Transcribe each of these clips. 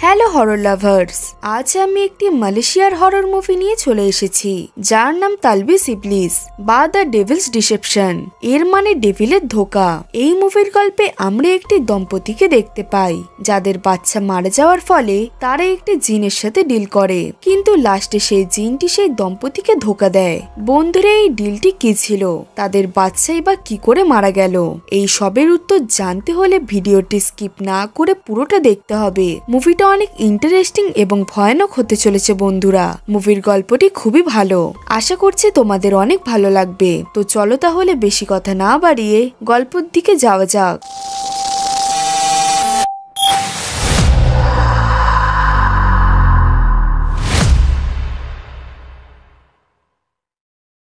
Hello horror lovers, আজ আমি একটি মালয়েশিয়ার হরর মুভি নিয়ে চলে এসেছি যার নাম তালবিস ইবলিস বা দ্য ডেভিলস ডিসেপশন। এর মানে ডেভিলের ধোঁকা। এই মুভির গল্পে আমরা একটি দম্পতিকে দেখতে পাই যাদের বাচ্চা মারা যাওয়ার ফলে তারা একটি জিনের সাথে ডিল করে, কিন্তু লাস্টে সেই জিনটি সেই দম্পতিকে ধোঁকা দেয়। বন্ধুরা, এই ডিলটি কি ছিল? তাদের বাচ্চাই বা কি করে মারা গেল? এই সবের উত্তর জানতে হলে ভিডিওটি স্কিপ না করে পুরোটা দেখতে হবে। মুভিটা অনেক ইন্টারেস্টিং এবং ভয়ানক হতে চলেছে বন্ধুরা। মুভির গল্পটি খুবই ভালো, আশা করছি তোমাদের অনেক ভালো লাগবে। তো চলো তাহলে বেশি কথা না বাড়িয়ে গল্পের দিকে যাওয়া যাক।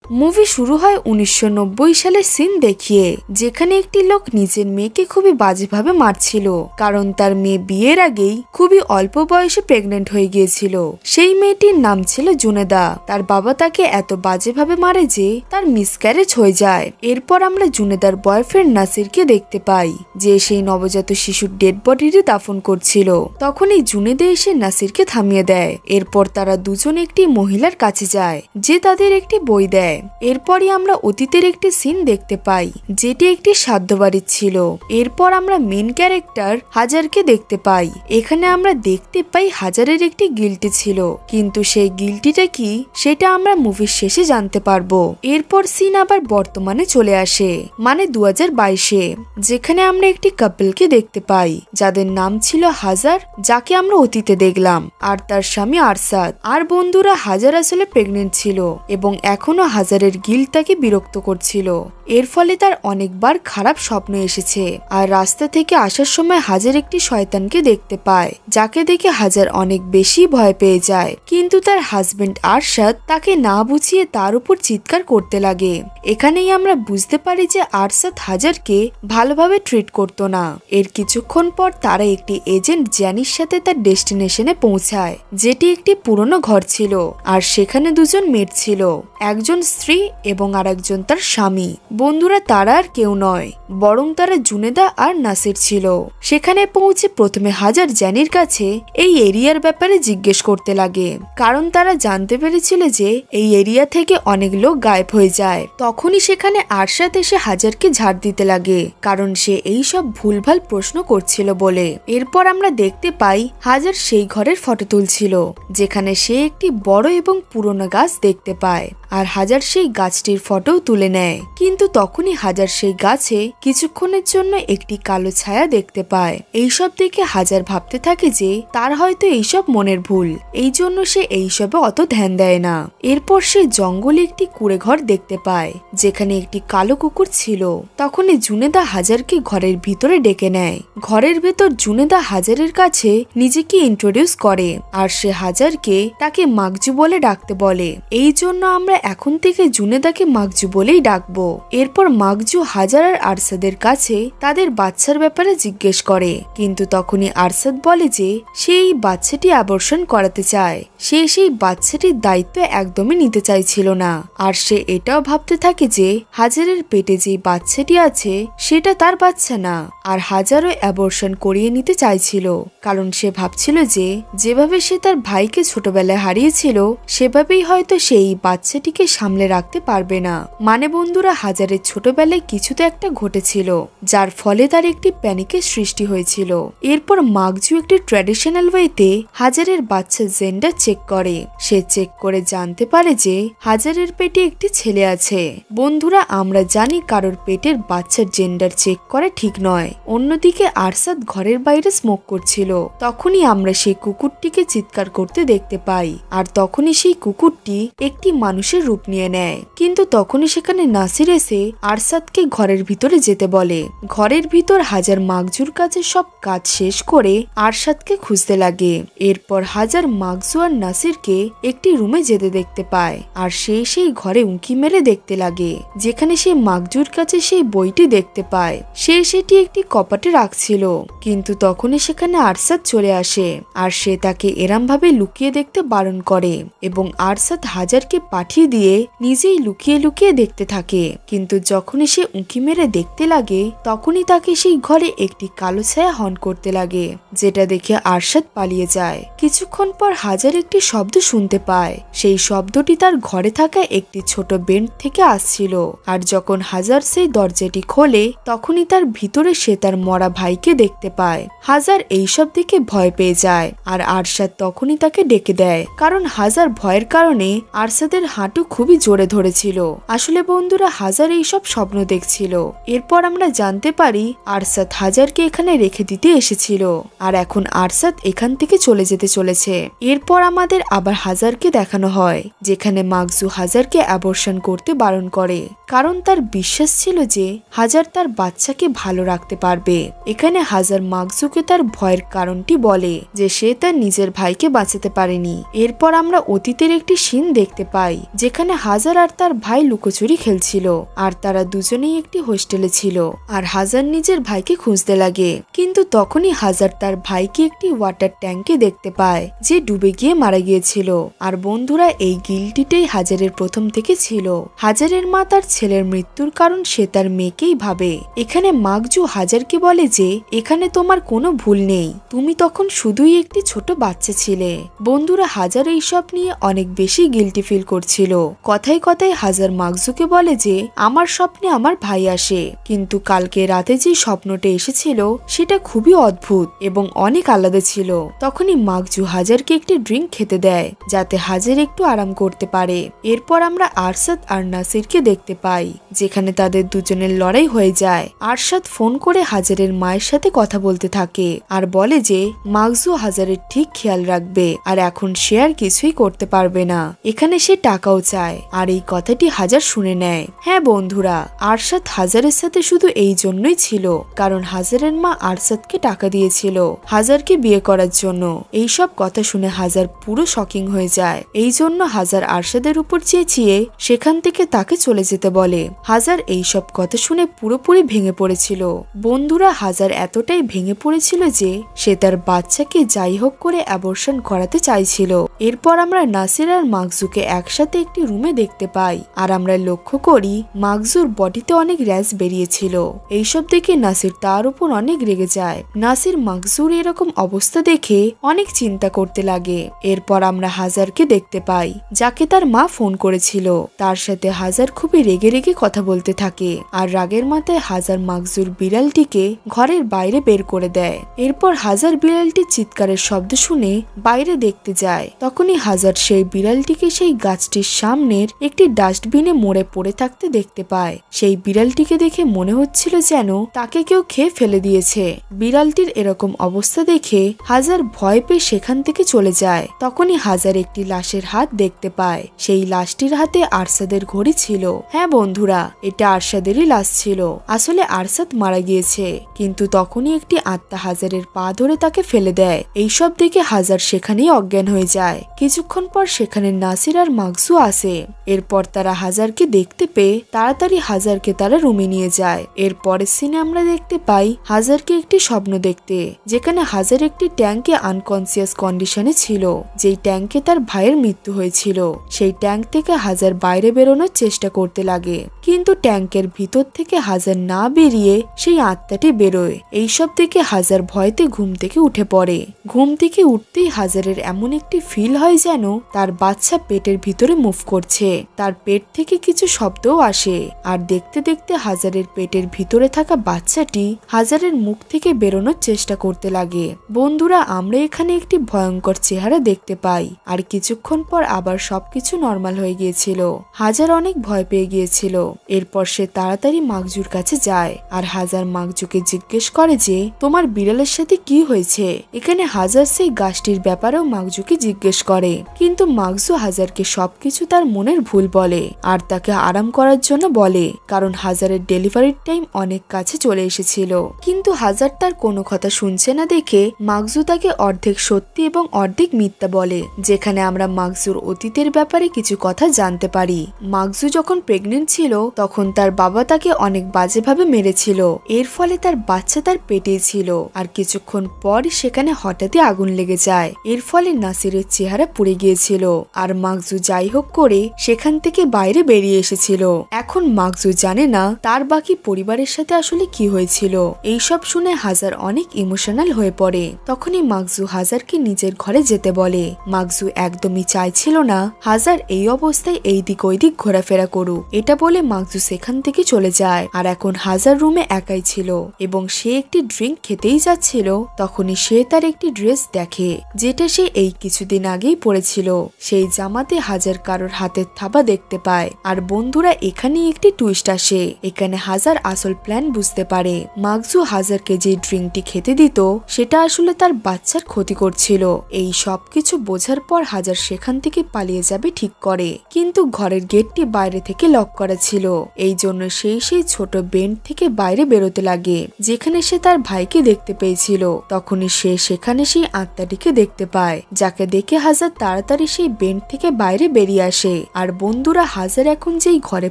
মুভি শুরু হয় 1990 সালের সিন দেখিয়ে, যেখানে একটি লোক নিজের মেয়েকে খুবই বাজেভাবে মারছিল, কারণ তার মেয়ে বিয়ের আগেই খুবই অল্প বয়সে প্রেগনেন্ট হয়ে গিয়েছিল। সেই মেয়েটির নাম ছিল জুনেদা। তার বাবা তাকে এত বাজেভাবে মারে যে তার মিসক্যারেজ হয়ে যায়। এরপর আমরা জুনেদার বয়ফ্রেন্ড নাসিরকে দেখতে পাই, যে সেই নবজাত শিশুর ডেড বডিটি দাফন করছিল। তখনই জুনেদা এসে নাসিরকে থামিয়ে দেয়। এরপর তারা দুজন একটি মহিলার কাছে যায়, যে তাদের একটি বই দেয়। এরপরই আমরা অতীতের একটি সিন দেখতে পাই, যেটি একটি সাধ্য বাড়ির ছিল। এরপর আমরা মেন ক্যারেক্টার হাজারকে দেখতে পাই। এখানে আমরা দেখতে পাই হাজারের একটি গিল্টি ছিল, কিন্তু সেই গিল্টিটা কি সেটা আমরা মুভির শেষে জানতে পারবো। এরপর সিন আবার বর্তমানে চলে আসে, মানে 2022-এ, যেখানে আমরা একটি কাপলকে দেখতে পাই যাদের নাম ছিল হাজার, যাকে আমরা অতীতে দেখলাম, আর তার স্বামী আরসাদ। আর বন্ধুরা, হাজার আসলে প্রেগনেন্ট ছিল এবং এখনো হাজারের গিল্ট তাকে বিরক্ত করছিল। এর ফলে তার অনেকবার খারাপ স্বপ্ন এসেছে। আর রাস্তা থেকে আসার সময় হাজার একটি শয়তানকে দেখতে পায়, যাকে দেখে হাজার অনেক বেশি ভয় পেয়ে যায়। কিন্তু তার হাজবেন্ড আরশাদ তাকে না বুঝিয়ে তার উপর চিৎকার করতে লাগে। এখানেই আমরা বুঝতে পারি যে আরশাদ হাজারকে ভালোভাবে ট্রিট করতো না। এর কিছুক্ষণ পর তারা একটি এজেন্ট জ্যানির সাথে তার ডেস্টিনেশনে পৌঁছায়, যেটি একটি পুরনো ঘর ছিল। আর সেখানে দুজন মেট ছিল, একজন স্ত্রী এবং আর একজন তার স্বামী। বন্ধুরা, তারা আর কেউ নয়, বরং তারা জুনেদা আর নাসির ছিল। সেখানে পৌঁছে প্রথমে হাজার জ্যানির কাছে এই এরিয়ার ব্যাপারে জিজ্ঞেস করতে লাগে, কারণ তারা জানতে পেরেছিল যে এই এরিয়া থেকে অনেক লোক গায়েব হয়ে যায়। তখনই সেখানে আরশাদ এসে হাজারকে ঝাড় দিতে লাগে, কারণ সে এই সব ভুলভাল প্রশ্ন করছিল বলে। এরপর আমরা দেখতে পাই হাজার সেই ঘরের ফটো তুলছিল, যেখানে সে একটি বড় এবং পুরনো গাছ দেখতে পায়। আর হাজার সেই গাছটির ফটোও তুলে নেয়, কিন্তু তখনই হাজার সেই গাছে কিছুক্ষণের জন্য একটি কালো ছায়া দেখতে পায়। এইসব দেখে হাজার ভাবতে থাকে যে তার হয়তো এইসব মনের ভুল, এই জন্য সে এইসবে অত ধ্যান দেয় না। এরপর সে জঙ্গলে একটি কুঁড়ে ঘর দেখতে পায়, যেখানে একটি কালো কুকুর ছিল। তখনই জুনেদা হাজারকে ঘরের ভিতরে ডেকে নেয়। ঘরের ভেতর জুনেদা হাজারের কাছে নিজেকে ইন্ট্রোডিউস করে, আর সে হাজারকে তাকে মাগজু বলে ডাকতে বলে। এই জন্য আমরা এখন থেকে জুনেদাকে মাগজু বলেই ডাকবো। এরপর মাগজু হাজার আর আরশাদের কাছে তাদের বাচ্চার ব্যাপারে জিজ্ঞেস করে, কিন্তু তখনই আরশাদ বলে যে সে এই বাচ্চাটি অ্যাবর্শন করাতে চায়। সে সেই বাচ্চাটির দায়িত্ব একদমই নিতে চাইছিল না। আর সে এটাও ভাবতে থাকে যে হাজারের পেটে যে বাচ্চাটি আছে সেটা তার বাচ্চা না। আর হাজারও অ্যাবর্শন করিয়ে নিতে চাইছিল, কারণ সে ভাবছিল যে যেভাবে সে তার ভাইকে ছোটবেলায় হারিয়েছিল সেভাবেই হয়তো সেই বাচ্চাটিকে সামলে রাখতে পারবে না। মানে বন্ধুরা, হাজারের ছোটবেলায় কিছু তো একটা ঘটেছিল, যার ফলে তার একটি প্যানিকের সৃষ্টি হয়েছিল। এরপর মাগজু একটি ট্র্যাডিশনাল ওয়েতে হাজারের বাচ্চার জেন্ডার চেক করে। সে চেক করে জানতে পারে যে হাজারের পেটে একটি ছেলে আছে। বন্ধুরা, আমরা জানি কারোর পেটের বাচ্চার জেন্ডার চেক করা ঠিক নয়। অন্যদিকে আরশাদ ঘরের বাইরে স্মোক করছিল। তখনই আমরা সেই কুকুরটিকে চিৎকার করতে দেখতে পাই, আর তখনই সেই কুকুরটি একটি মানুষের রূপ নিয়ে নেয়। কিন্তু তখনই সেখানে নাসির এসে আরশাদকে ঘরের ভিতরে যেতে বলে। ঘরের ভিতর হাজার মাগজুর কাছে সব কাজ শেষ করে আরশাদকে খুঁজতে লাগে। এরপর হাজার মাগজু আর নাসিরকে একটি রুমে যেতে দেখতে পায়, আর সে সেই ঘরে উঁকি মেরে দেখতে লাগে, যেখানে সে মাগজুর কাছে সেই বইটি দেখতে পায়। সে সেটি একটি কপাটে রাখছিল, কিন্তু তখনই সেখানে আরশাদ চলে আসে, আর সে তাকে এরম ভাবে লুকিয়ে দেখতে বারণ করে এবং আরশাদ হাজারকে পাঠিয়ে উঁকি দিয়ে নিজেই লুকিয়ে লুকিয়ে দেখতে থাকে। কিন্তু যখনই সে উঁকি মেরে দেখতে লাগে তখনই তাকে সেই ঘরে একটি কালো ছায়া হন করতে লাগে, যেটা দেখে আরশাদ পালিয়ে যায়। কিছুক্ষণ পর হাজার একটি শব্দ শুনতে পায়। সেই শব্দটি তার ঘরে থাকা একটি ছোট বেন্ট থেকে আসছিল। আর যখন হাজার সেই দরজাটি খোলে তখনই তার ভিতরে সে তার মরা ভাইকে দেখতে পায়। হাজার এইসব দেখে ভয় পেয়ে যায় আর আরশাদ তখনই তাকে ডেকে দেয়, কারণ হাজার ভয়ের কারণে আরশাদের হাঁটু খুবই জোরে ধরেছিল। আসলে বন্ধুরা, হাজার এইসব স্বপ্ন দেখছিল। এরপর আমরা জানতে পারি আরশাদ হাজারকে এখানে রেখে দিতে এসেছিল আর এখন আরশাদ এখান থেকে চলে যেতে চলেছে। এরপর আমাদের আবার হাজারকে দেখানো হয়, যেখানে মাকজু হাজারকে অ্যাবর্শন করতে বারণ করে, কারণ তার বিশ্বাস ছিল যে হাজার তার বাচ্চাকে ভালো রাখতে পারবে। এখানে হাজার মাকজুকে তার ভয়ের কারণটি বলে যে সে তার নিজের ভাইকে বাঁচাতে পারেনি। এরপর আমরা অতীতের একটি সিন দেখতে পাই, যেখানে হাজার আর তার ভাই লুকোচুরি খেলছিল আর তারা দুজনেই একটি হোস্টেলে ছিল। আর হাজার নিজের ভাইকে খুঁজতে লাগে, কিন্তু তখনই হাজার তার ভাইকে একটি ওয়াটার ট্যাঙ্কে দেখতে পায় যে ডুবে গিয়ে মারা গিয়েছিল। আর বন্ধুরা, এই গিল্টিটাই হাজারের প্রথম থেকে ছিল। হাজারের মা তার ছেলের মৃত্যুর কারণ সে তার মেয়েকেই ভাবে। এখানে মাকজু হাজারকে বলে যে এখানে তোমার কোনো ভুল নেই, তুমি তখন শুধুই একটি ছোট বাচ্চা ছিলে। বন্ধুরা, হাজার এইসব নিয়ে অনেক বেশি গিল্টি ফিল করছিল। কথায় কথায় হাজার মাকজুকে বলে যে আমার স্বপ্নে আমার ভাই আসে, কিন্তু কালকে রাতে যে স্বপ্নটা এসেছিল সেটা খুবই অদ্ভুত এবং অনেক আলাদা ছিল। তখনই মাকজু হাজারকে একটি ড্রিঙ্ক খেতে দেয় যাতে হাজার একটু আরাম করতে পারে। এরপর আমরা আরশাদ আর নাসিরকে দেখতে পাই, যেখানে তাদের দুজনের লড়াই হয়ে যায়। আরশাদ ফোন করে হাজারের মায়ের সাথে কথা বলতে থাকে আর বলে যে মাকজু হাজারের ঠিক খেয়াল রাখবে আর এখন সে আর কিছুই করতে পারবে না। এখানে সে টাকাও চায় আর এই কথাটি হাজার শুনে নেয়। হ্যাঁ বন্ধুরা, আরশাদ হাজারের সাথে শুধু এই জন্যই ছিল কারণ হাজারের মা আরশাদকে টাকা দিয়েছিল হাজারকে বিয়ে করার জন্য। এইসব কথা শুনে হাজার পুরো শকিং হয়ে যায়। এই জন্য হাজার আরশাদের উপর চেঁচিয়ে সেখান থেকে তাকে চলে যেতে বলে। হাজার এইসব কথা শুনে পুরোপুরি ভেঙে পড়েছিল। বন্ধুরা, হাজার এতটাই ভেঙে পড়েছিল যে সে তার বাচ্চাকে যাই হোক করে অ্যাবর্শন করাতে চাইছিল। এরপর আমরা নাসির আর মাকজুকে একসাথে একটি রুমে দেখতে পাই আর আমরা লক্ষ্য করি মাকজুর বডিতে অনেক র্যাশ বেরিয়েছিল। এইসব দেখে নাসির তার উপর অনেক রেগে যায়। নাসির মাকজুর এরকম অবস্থা দেখে অনেক চিন্তা করতে লাগে। এরপর আমরা হাজারকে দেখতে পাই, যাকে তার মা ফোন করেছিল। তার সাথে হাজার খুবই রেগে রেগে কথা বলতে থাকে আর রাগের মাথায় হাজার মাকজুর বিড়ালটিকে ঘরের বাইরে বের করে দেয়। এরপর হাজার বিড়ালটির চিৎকারের শব্দ শুনে বাইরে দেখতে যায়। তখনই হাজার সেই বিড়ালটিকে সেই গাছটির সামনের একটি ডাস্টবিনে মরে পড়ে থাকতে দেখতে পায়। সেই বিড়ালটিকে দেখে মনে হচ্ছিল যেন তাকে কেউ খেয়ে ফেলে দিয়েছে। বিড়ালটির এরকম অবস্থা দেখে হাজার ভয় পেয়ে সেখান থেকে চলে যায়। তখনই হাজার একটি লাশের হাত দেখতে পায়। সেই লাশটির হাতে আরশাদের ঘড়ি ছিল। হ্যাঁ বন্ধুরা, এটা আরশাদেরই লাশ ছিল। আসলে আরশাদ মারা গিয়েছে, কিন্তু তখনই একটি আত্মা হাজারের পা ধরে তাকে ফেলে দেয়। এইসব দেখে হাজার সেখানেই অজ্ঞান হয়ে যায়। কিছুক্ষণ পর সেখানে নাসির আর মাকজু আসে। এরপর তারা হাজারকে দেখতে পেয়ে তাড়াতাড়ি হাজারকে তারা রুমে নিয়ে যায়। এর পরের সিনে আমরা দেখতে পাই হাজারকে একটি স্বপ্ন দেখতে, যেখানে হাজার একটি ট্যাঙ্কে আনকনসিয়াস কন্ডিশনে ছিল, যেই ট্যাঙ্কে তার ভাইয়ের মৃত্যু হয়েছিল। সেই ট্যাঙ্ক থেকে হাজার বাইরে বেরোনোর চেষ্টা করতে লাগে, কিন্তু ট্যাঙ্কের ভিতর থেকে হাজার না বেরিয়ে সেই আত্মাটি বেরোয়। এইসব দেখে হাজার ভয়তে ঘুম থেকে উঠে পড়ে। ঘুম থেকে উঠতেই হাজারের এমন একটি ফিল হয় যেন তার বাচ্চা পেটের ভিতরে মুভ করছে। তার পেট থেকে কিছু শব্দও আসে আর দেখতে দেখতে হাজারের পেটের ভিতরে থাকা বাচ্চাটি হাজারের মুখ থেকে বেরোনোর চেষ্টা করতে লাগে। বন্ধুরা, আমরা এখানে একটি ভয়ঙ্কর চেহারা দেখতে পাই আর কিছুক্ষণ পর আবার সবকিছু নর্মাল হয়ে গিয়েছিল। হাজার অনেক ভয় পেয়ে গিয়েছিল। এরপর সে তাড়াতাড়ি মাকজুর কাছে যায় আর হাজার মাকজুকে জিজ্ঞেস করে যে তোমার বিড়ালের সাথে কি হয়েছে। এখানে হাজার সেই গাছটির ব্যাপারেও মাকজুকে জিজ্ঞেস করে, কিন্তু মাকজু হাজারকে সবকিছু তার মনের ভুল বলে আর তাকে আরাম করার জন্য বলে, কারণ হাজারের ডেলিভারির টাইম অনেক কাছে চলে এসেছিল। কিন্তু হাজার তার কোনো কথা শুনছে না দেখে মাকজু তাকে অর্ধেক সত্যি এবং অর্ধেক মিথ্যা বলে, যেখানে আমরা মাকজুর অতীতের ব্যাপারে কিছু কথা জানতে পারি। মাকজু যখন প্রেগনেন্ট ছিল তখন তার বাবা তাকে অনেক বাজেভাবে মেরেছিল। এর ফলে তার বাচ্চা তার পেটেই ছিল আর কিছুক্ষণ পর সেখানে হঠাৎই আগুন লেগে যায়। এর ফলে নাসিরের চেহারা পুড়ে গিয়েছিল আর মাকজু যাই হোক করে সেখান থেকে বাইরে বেরিয়ে এসেছিল। এখন মাকজু জানে না তার বাকি পরিবারের সাথে আসলে কি হয়েছিল। এইসব শুনে হাজার অনেক ইমোশনাল হয়ে পড়ে। তখনই মাকজু হাজারকে নিজের ঘরে যেতে বলে। মাকজু একদমই চাইছিল না হাজার এই অবস্থায় এই দিক ওই দিক ঘোরাফেরা করুক। এটা বলে মাকজু সেখান থেকে চলে যায়। আর এখন হাজার রুমে একাই ছিল এবং সে একটি ড্রিঙ্ক খেতেই যাচ্ছিল। তখনই সে তার একটি ড্রেস দেখে যেটা সে এই কিছুদিন আগেই পরেছিল। সেই জামাতে হাজার কারোর হাতের থাবা দেখতে পায়। আর বন্ধুরা এখানে একটি টুইস্ট আসে। এখানে হাজার আসল প্ল্যান বুঝতে পারে। মাকজু হাজারকে যে ড্রিঙ্কটি খেতে দিত সেটা আসলে তার বাচ্চার ক্ষতি করছিল। এই সবকিছু বোঝার পর হাজার সেখান থেকে পালিয়ে যাবে ঠিক করে, কিন্তু ঘরের গেটটি বাইরে থেকে লক করা ছিল। এই জন্য সেই ছোট বেন্ট থেকে বাইরে বেরোতে লাগে যেখানে সে তার ভাইকে দেখতে পেয়েছিল। তখনই সে সেখানে সেই আত্মাটিকে দেখতে পায়, যাকে দেখে হাজার তাড়াতাড়ি সেই বেন্ট থেকে বাইরে বেরিয়ে আসে। আর বন্ধুরা হাজার এখন যেই ঘরে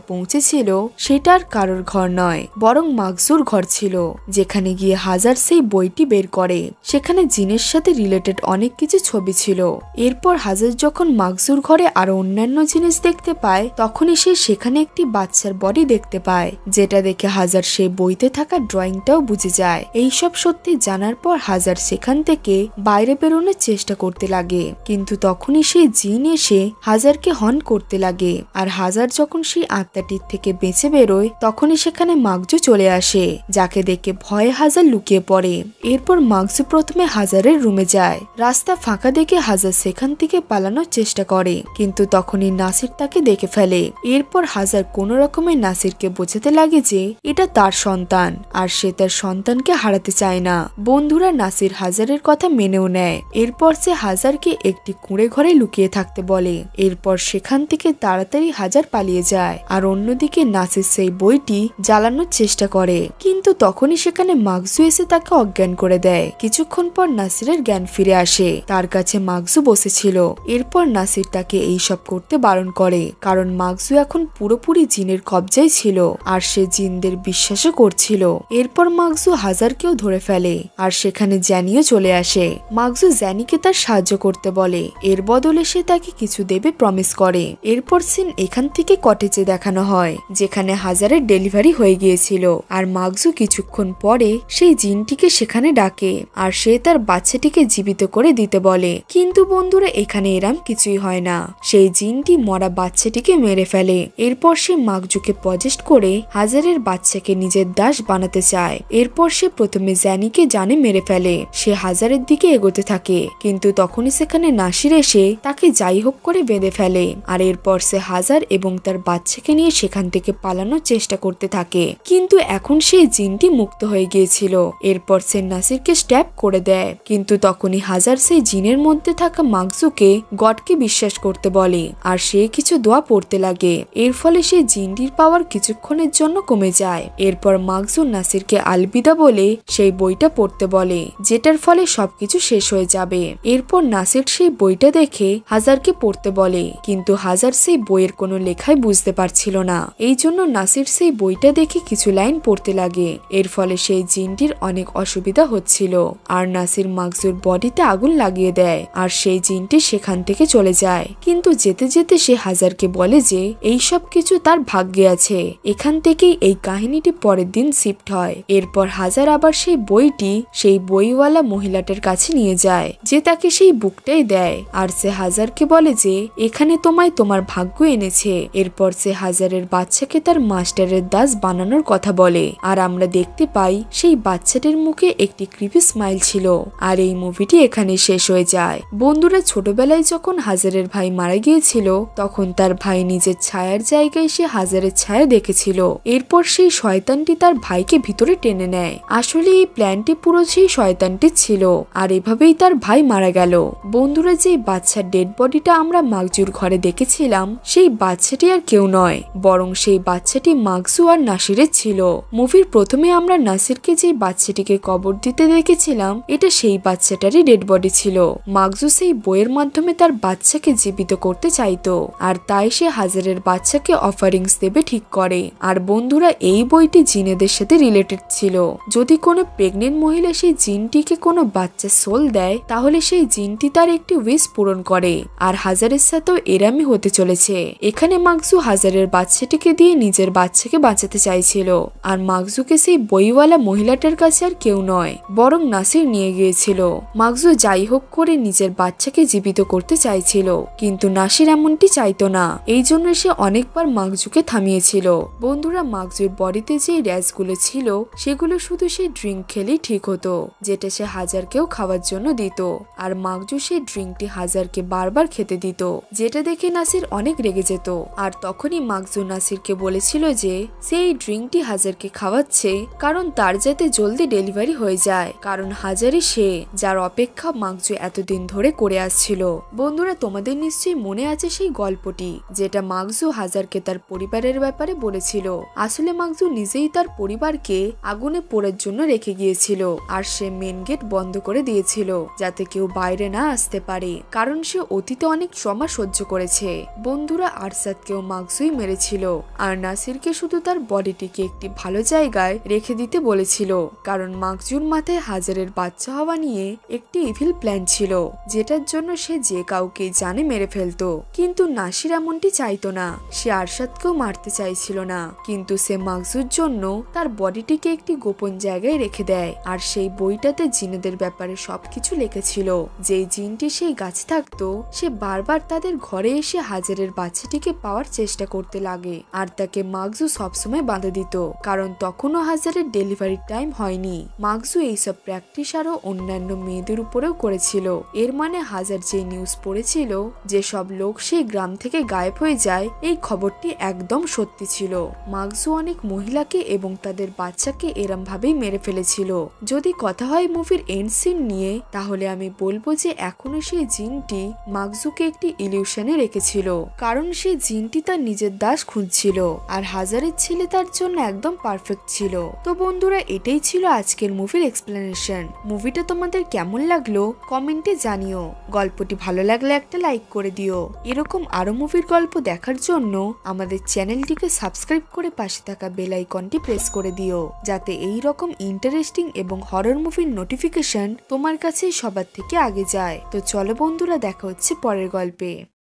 পৌঁছেছিল সেটা আর কারোর ঘর নয়, বরং মাকজুর ঘর ছিল। যেখানে গিয়ে হাজার সেই বইটি বের করে। সেখানে জিনের সাথে রিলেটেড অনেক কিছু ছবি ছিল। এরপর হাজার যখন মাকজুর ঘরে আরো অন্যান্য জিনিস দেখতে পায় তখনই সে সেখানে একটি বাচ্চার বডি দেখতে পায়, যেটা দেখে হাজার সেই বইতে থাকা ড্রয়িংটাও বুঝে যায়। এইসব সত্যি জানার পর হাজার সেখান থেকে বাইরে বেরোনোর চেষ্টা করতে লাগে, কিন্তু তখনই সেই জিন এসে হাজারকে হর্ন করতে লাগে। আর হাজার যখন সেই আত্মাটির থেকে বেঁচে বেরোয় তখনই সেখানে মাকজু চলে আসে, যাকে দেখে ভয়ে হাজার লুকিয়ে পড়ে। এরপর মাকজু প্রথমে হাজারের রুমে যায়। রাস্তা ফাঁকা দেখে হাজার সেখান থেকে পালানোর চেষ্টা করে, কিন্তু তখনই নাসির তাকে দেখে ফেলে। এরপর হাজার কোনো রকমের নাসিরকে বোঝাতে লাগে যে এটা তার সন্তান আর সে তার সন্তানকে হারাতে চায় না। বন্ধুরা নাসির হাজারের কথা মেনেও নেয়। এরপর সে হাজারকে একটি কুঁড়ে ঘরে লুকিয়ে থাকতে বলে। এরপর সেখান থেকে তাড়াতাড়ি হাজার পালিয়ে যায়। আর অন্যদিকে নাসির সেই বইটি জ্বালানোর চেষ্টা করে, কিন্তু তখনই সেখানে মাকজু এসে তাকে অজ্ঞান করে দেয়। কিছুক্ষণ পর নাসিরের জ্ঞান ফিরে আসে। তার কাছে মাকজু বসেছিল। এরপর নাসির তাকে এইসব করতে বারণ করে, কারণ মাকজু এখন পুরোপুরি জিনের কবজায় ছিল আর সে জিনদের বিশ্বাসও করছিল। এরপর মাকজু হাজারকেও ধরে ফেলে আর সেখানে জ্যানিও চলে আসে। মাকজু জ্যানিকে তার সাহায্য করতে বলে, এর বদলে সে তাকে কিছু দেবে প্রমিস করে। এরপর সিন এখান থেকে কটেজে দেখানো হয়, যেখানে হাজারের ডেলিভারি হয়ে গিয়েছিল। আর মাকজু কিছুক্ষণ পরে সেই জিনটিকে সেখানে ডাকে আর সে তার বাচ্চাটিকে জীবিত করে দিতে বলে। কিন্তু বন্ধুরা এখানে এরম কিছুই হয় না। সেই জিনটি মরা বাচ্চাটিকে মেরে ফেলে। এরপর সে মাকজুকে পজেস্ট করে হাজারের বাচ্চাকে নিজের দাস বানাতে চায়। এরপর সে প্রথমে জ্যানিকে জানে মেরে ফেলে। সে হাজারের দিকে এগোতে থাকে, কিন্তু তখনই সেখানে নাসির এসে তাকে যাই হোক করে বেঁধে ফেলে। আর এরপর সে হাজার এবং তার বাচ্চাকে নিয়ে সেখান থেকে পালানোর চেষ্টা করতে থাকে, কিন্তু এখন সেই জিনটি মুক্ত হয়ে গিয়েছিল। এরপর সে নাসিরকে স্ট্যাপ করে দেয়, কিন্তু তখনই হাজার সেই জিনের মধ্যে থাকা মাকজুকে গডকে বিশ্বাস করতে বলে আর সে কিছু দোয়া পড়তে লাগে। এর ফলে সেই জিনটির পাওয়ার কিছুক্ষণের জন্য কমে যায়। এরপর মাকজু নাসিরকে আলবিদা বলে সেই বইটা পড়তে বলে, যেটার ফলে সবকিছু শেষ হয়ে যাবে। এরপর নাসির সেই বইটা দেখে হাজারকে পড়তে বলে, কিন্তু হাজার সেই বইয়ের কোনো লেখাই বুঝতে পারছিল না। এই জন্য নাসির সেই বইটা দেখে কিছু লাইন পড়তে লাগে। এর ফলে সেই জিনটির অনেক অসুবিধা হচ্ছিল। আর নাসির মাকজুর বডিতে আগুন লাগিয়ে দেয় আর সেই জিনটি সেখান থেকে চলে যায়। কিন্তু যেতে যেতে সে হাজারকে বলে যে এই সব কিছু তার ভাগ্যে আছে। এখান থেকেই এই কাহিনীটি পরের দিন শিফট হয়। এরপর হাজার আবার সেই বইটি সেই বইওয়ালা মহিলাটার কাছে নিয়ে যায়, যে তাকে সেই বুকটাই দেয়। আর সে হাজারকে বলে যে এখানে তোমায় তোমার ভাগ্য এনেছে। এরপর সে হাজারের বাচ্চাকে তার মাস্টারের দাস বানানোর কথা বলে। আর আমরা দেখতে পাই সেই বাচ্চাটির মুখে একটি ক্রিপি স্মাইল ছিল। আর এই মুভিটি এখানে শেষ হয়ে যায়। বন্ধুরা ছোটবেলায় যখন হাজারের ভাই মারা গিয়েছিল তখন তার ভাই নিজের ছায়ার জায়গায় সে হাজারের ছায়া দেখেছিল। এরপর সেই শয়তানটি তার ভাইকে ভিতরে টেনে নেয়। আসলে এই প্ল্যানটি পুরো সেই শয়তানটির ছিল, আর এভাবেই তার ভাই মারা গেল। বন্ধুরা যে বাচ্চার ডেড বডিটা আমরা মাকজুর ঘরে দেখেছিলাম সেই বাচ্চাটি আর কেউ নয়, বরং সেই বাচ্চাটি মাকজু আর নাসিরের ছিল। মুভির প্রথমে আমরা নাসিরকে যে বাচ্চাটিকে কবর দিতে দেখেছিলাম এটা সেই বাচ্চাটারই ডেড বডি ছিল। মাকজু সেই বইয়ের মাধ্যমে তার বাচ্চাকে জীবিত করতে চাইতো, আর তাই সে হাজারের বাচ্চাকে অফারিংস দেবে ঠিক করে। আর বন্ধুরা এই বইটি জিনেদের সাথে রিলেটেড ছিল। যদি কোনো প্রেগনেন্ট মহিলা সেই জিনটিকে কোনো বাচ্চা সোল দেয় তাহলে সেই জিনটি তার একটি উইশ পূরণ করে। আর হাজারের সাথেও এরা ব্যায়ামই হতে চলেছে। এখানে মাকজু হাজারের বাচ্চাটিকে দিয়ে নিজের বাচ্চাকে বাঁচাতে চাইছিল, আর মাকজুকে সেই বইওয়ালা মহিলাটার কাছে আর কেউ নয় বরং নাসির নিয়ে গিয়েছিল। মাকজু যাই হোক করে নিজের বাচ্চাকে জীবিত করতে চাইছিল, কিন্তু নাসির এমনটি চাইতো না। এই জন্য সে অনেকবার মাকজুকে থামিয়েছিল। বন্ধুরা, মাকজুর বডিতে যে র্যাশগুলো ছিল সেগুলো শুধু সে ড্রিঙ্ক খেলেই ঠিক হতো, যেটা সে হাজারকেও খাওয়ার জন্য দিত। আর মাকজু সেই ড্রিঙ্কটি হাজারকে বারবার খেতে দিত, যেটা দেখে নাসির অনেক রেগে যেত। আর তখনই মাকজু নাসিরকে বলেছিল যে সে এই ড্রিঙ্কটি হাজারকে খাওয়াচ্ছে কারণ তার যাতে জলদি ডেলিভারি হয়ে যায়, কারণ হাজারই সে যার অপেক্ষা মাকজু এতদিন ধরে করে আসছিল। বন্ধুরা, তোমাদের নিশ্চয়ই মনে আছে সেই গল্পটি যেটা মাকজু হাজারকে তার পরিবারের ব্যাপারে বলেছিল। আসলে মাকজু নিজেই তার পরিবারকে আগুনে পোড়ার জন্য রেখে গিয়েছিল, আর সে মেন গেট বন্ধ করে দিয়েছিল যাতে কেউ বাইরে না আসতে পারে, কারণ সে অতীতে অনেক ট্রমা সহ্য করেছে। বন্ধুরা, আরশাদকেও মাকজুই মেরেছিল, আর নাসিরকে শুধু তার বডিটিকে একটি ভালো জায়গায় রেখে দিতে বলেছিল, কারণ মাকজুর মাথায় হাজারের বাচ্চা হওয়া নিয়ে একটি ইভিল প্ল্যান ছিল, যেটার জন্য সে যে কাউকে জানে মেরে ফেলতো। কিন্তু নাসির এমনটি চাইতো না, সে আরশাদকেও মারতে চাইছিল না, কিন্তু সে মাকজুর জন্য তার বডিটিকে একটি গোপন জায়গায় রেখে দেয়। আর সেই বইটাতে জিনেদের ব্যাপারে সবকিছু লিখেছিল। যেই জিনটি সেই গাছে থাকতো সে বারবার তাদের ঘরে এসে হাজারের বাচ্চাটিকে পাওয়ার চেষ্টা করতে লাগে, আর তাকে মাকজু সবসময় বাধা দিত, কারণ তখনও হাজারের ডেলিভারি টাইম হয়নি। মাকজু এইসব প্র্যাকটিস আরো অন্যান্য মেয়েদের উপরেও করেছিল। এর মানে হাজার যে নিউজ পড়েছিল যে সব লোক সেই গ্রাম থেকে গায়েব হয়ে যায়, এই খবরটি একদম সত্যি ছিল। মাকজু অনেক মহিলাকে এবং তাদের বাচ্চাকে এরম ভাবেই মেরে ফেলেছিল। যদি কথা হয় মুভির এন্ড সিন নিয়ে, তাহলে আমি বলবো যে এখনো সেই জিনটি মাকজুকে একটি ইলিউশনে রেখেছিল, কারণ সেই জিনটি তার নিজের দাস খুঁজছিল, আর হাজারের ছেলে তার জন্য একদম পারফেক্ট ছিল। তো বন্ধুরা, এটাই ছিল আজকের মুভির এক্সপ্লেনেশন। মুভিটা তোমাদের কেমন লাগলো কমেন্টে জানিও। গল্পটি ভালো লাগলে একটা লাইক করে দিও। এরকম আরো মুভির গল্প দেখার জন্য আমাদের চ্যানেলটিকে সাবস্ক্রাইব করে পাশে থাকা বেল আইকনটি প্রেস করে দিও, যাতে এই রকম ইন্টারেস্টিং এবং হরর মুভির নোটিফিকেশন তোমার কাছে সবার থেকে আগে যায়। তো চলো বন্ধুরা, দেখা হচ্ছে পরের গল্পে।